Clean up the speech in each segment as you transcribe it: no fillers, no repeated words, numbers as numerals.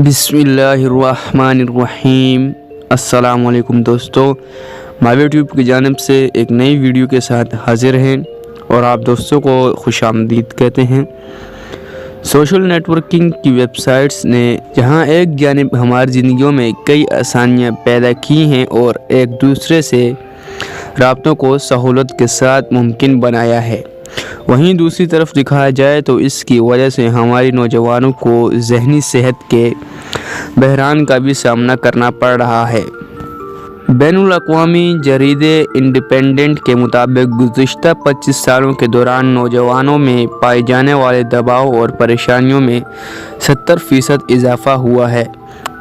بسم اللہ الرحمن الرحیم۔ السلام علیکم دوستو، ماوی ٹیوب کی جانب سے ایک نئی ویڈیو کے ساتھ حاضر ہیں اور آپ دوستوں کو خوش آمدید کہتے ہیں۔ سوشل نیٹ ورکنگ کی ویب سائٹس نے جہاں ایک جانب ہماری زندگیوں میں کئی آسانیاں پیدا کی ہیں اور ایک دوسرے سے رابطوں کو سہولت کے ساتھ ممکن بنایا ہے، وہیں دوسری طرف دیکھا جائے تو اس کی وجہ سے ہماری نوجوانوں کو ذہنی صحت کے بحران کا بھی سامنا کرنا پڑ رہا ہے۔ بین الاقوامی جریدے انڈیپینڈنٹ کے مطابق گزشتہ 25 سالوں کے دوران نوجوانوں میں پائے جانے والے دباؤ اور پریشانیوں میں 70% اضافہ ہوا ہے،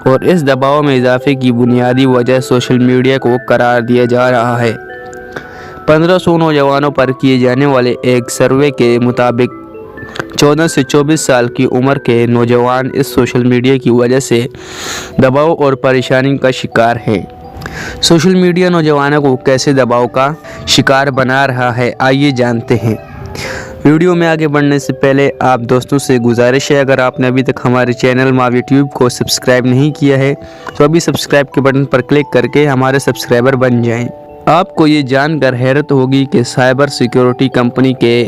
اور اس دباؤ میں اضافے کی بنیادی وجہ سوشل میڈیا کو قرار دیا جا رہا ہے۔ 1500 نوجوانوں پر کیے جانے والے ایک سروے کے مطابق 14 سے 24 سال کی عمر کے نوجوان اس سوشل میڈیا کی وجہ سے دباؤ اور پریشانی کا شکار ہیں۔ سوشل میڈیا نوجوانوں کو کیسے دباؤ کا شکار بنا رہا ہے، آئیے جانتے ہیں۔ ویڈیو میں آگے بڑھنے سے پہلے آپ دوستوں سے گزارش ہے، اگر آپ نے ابھی تک ہمارے چینل ماوی ٹیوب کو سبسکرائب نہیں کیا ہے تو ابھی سبسکرائب کے بٹن پر کلک کر کے ہمارے سبسکرائبر بن جائیں۔ آپ کو یہ جان کر حیرت ہوگی کہ سائبر سیکیورٹی کمپنی کے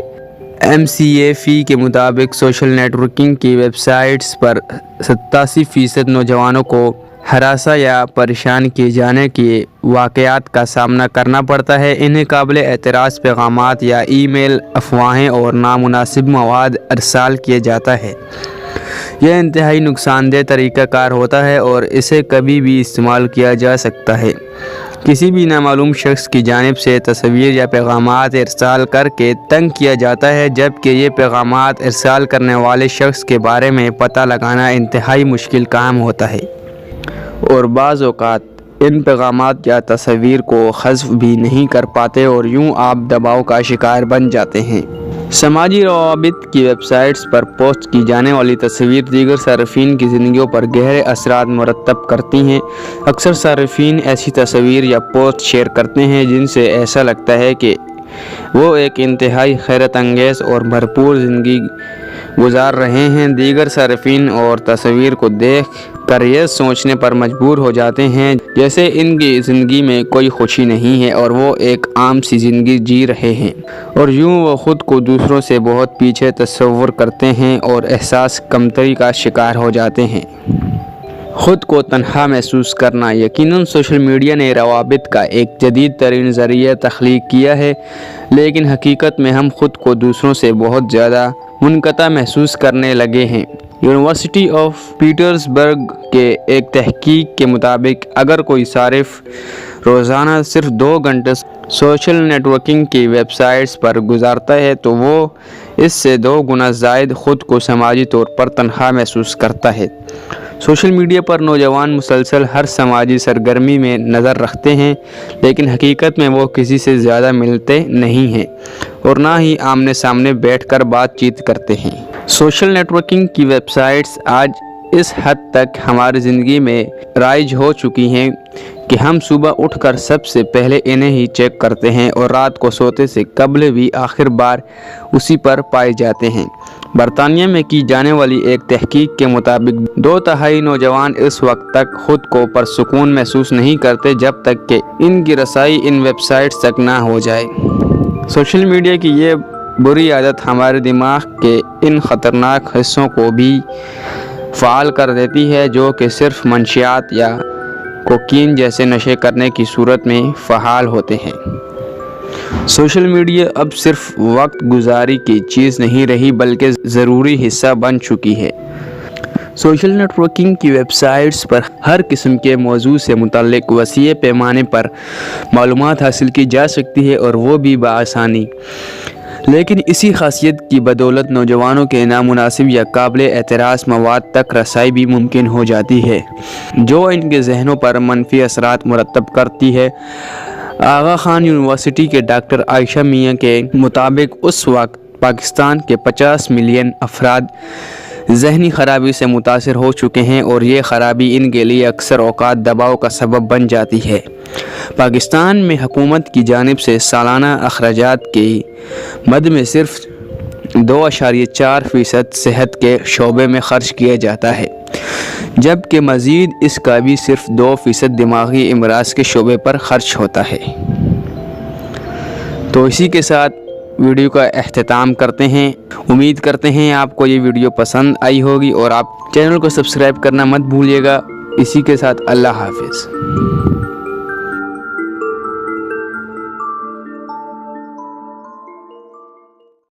McAfee کے مطابق سوشل نیٹ ورکنگ کی ویب سائٹس پر 87% نوجوانوں کو ہراساں یا پریشان کیے جانے کے واقعات کا سامنا کرنا پڑتا ہے۔ انہیں قابل اعتراض پیغامات یا ای میل، افواہیں اور نامناسب مواد ارسال کیا جاتا ہے۔ یہ انتہائی نقصان دہ طریقہ کار ہوتا ہے اور اسے کبھی بھی استعمال کیا جا سکتا ہے۔ کسی بھی نامعلوم شخص کی جانب سے تصویر یا پیغامات ارسال کر کے تنگ کیا جاتا ہے، جبکہ یہ پیغامات ارسال کرنے والے شخص کے بارے میں پتہ لگانا انتہائی مشکل کام ہوتا ہے، اور بعض اوقات ان پیغامات یا تصویر کو حذف بھی نہیں کر پاتے اور یوں آپ دباؤ کا شکار بن جاتے ہیں۔ سماجی روابط کی ویب سائٹس پر پوسٹ کی جانے والی تصویر دیگر صارفین کی زندگیوں پر گہرے اثرات مرتب کرتی ہیں۔ اکثر صارفین ایسی تصویر یا پوسٹ شیئر کرتے ہیں جن سے ایسا لگتا ہے کہ وہ ایک انتہائی حیرت انگیز اور بھرپور زندگی گزار رہے ہیں۔ دیگر صارفین اور تصویر کو دیکھ کر یہ سوچنے پر مجبور ہو جاتے ہیں جیسے ان کی زندگی میں کوئی خوشی نہیں ہے اور وہ ایک عام سی زندگی جی رہے ہیں، اور یوں وہ خود کو دوسروں سے بہت پیچھے تصور کرتے ہیں اور احساس کمتری کا شکار ہو جاتے ہیں۔ خود کو تنہا محسوس کرنا۔ یقیناً سوشل میڈیا نے روابط کا ایک جدید ترین ذریعہ تخلیق کیا ہے، لیکن حقیقت میں ہم خود کو دوسروں سے بہت زیادہ منقطع محسوس کرنے لگے ہیں۔ یونیورسٹی آف پیٹرزبرگ کے ایک تحقیق کے مطابق اگر کوئی صارف روزانہ صرف 2 گھنٹے سوشل نیٹ ورکنگ کی ویب سائٹس پر گزارتا ہے تو وہ اس سے 2 گنا زائد خود کو سماجی طور پر تنہا محسوس کرتا ہے۔ سوشل میڈیا پر نوجوان مسلسل ہر سماجی سرگرمی میں نظر رکھتے ہیں، لیکن حقیقت میں وہ کسی سے زیادہ ملتے نہیں ہیں اور نہ ہی آمنے سامنے بیٹھ کر بات چیت کرتے ہیں۔ سوشل نیٹ ورکنگ کی ویب سائٹس آج اس حد تک ہماری زندگی میں رائج ہو چکی ہیں کہ ہم صبح اٹھ کر سب سے پہلے انہیں ہی چیک کرتے ہیں اور رات کو سوتے سے قبل بھی آخر بار اسی پر پائے جاتے ہیں۔ برطانیہ میں کی جانے والی ایک تحقیق کے مطابق 2/3 نوجوان اس وقت تک خود کو پرسکون محسوس نہیں کرتے جب تک کہ ان کی رسائی ان ویب سائٹس تک نہ ہو جائے۔ سوشل میڈیا کی یہ بری عادت ہمارے دماغ کے ان خطرناک حصوں کو بھی فعال کر دیتی ہے جو کہ صرف منشیات یا کوکین جیسے نشے کرنے کی صورت میں فعال ہوتے ہیں۔ سوشل میڈیا اب صرف وقت گزاری کی چیز نہیں رہی بلکہ ضروری حصہ بن چکی ہے۔ سوشل نیٹ ورکنگ کی ویب سائٹس پر ہر قسم کے موضوع سے متعلق وسیع پیمانے پر معلومات حاصل کی جا سکتی ہے اور وہ بھی بآسانی، لیکن اسی خاصیت کی بدولت نوجوانوں کے نامناسب یا قابل اعتراض مواد تک رسائی بھی ممکن ہو جاتی ہے جو ان کے ذہنوں پر منفی اثرات مرتب کرتی ہے۔ آغا خان یونیورسٹی کے ڈاکٹر عائشہ میاں کے مطابق اس وقت پاکستان کے 50 ملین افراد ذہنی خرابی سے متاثر ہو چکے ہیں اور یہ خرابی ان کے لیے اکثر اوقات دباؤ کا سبب بن جاتی ہے۔ پاکستان میں حکومت کی جانب سے سالانہ اخراجات کی مد میں صرف 2.4% صحت کے شعبے میں خرچ کیا جاتا ہے، جبکہ مزید اس کا بھی صرف 2% دماغی امراض کے شعبے پر خرچ ہوتا ہے۔ تو اسی کے ساتھ ویڈیو کا اختتام کرتے ہیں۔ امید کرتے ہیں آپ کو یہ ویڈیو پسند آئی ہوگی، اور آپ چینل کو سبسکرائب کرنا مت بھولیے گا۔ اسی کے ساتھ اللہ حافظ۔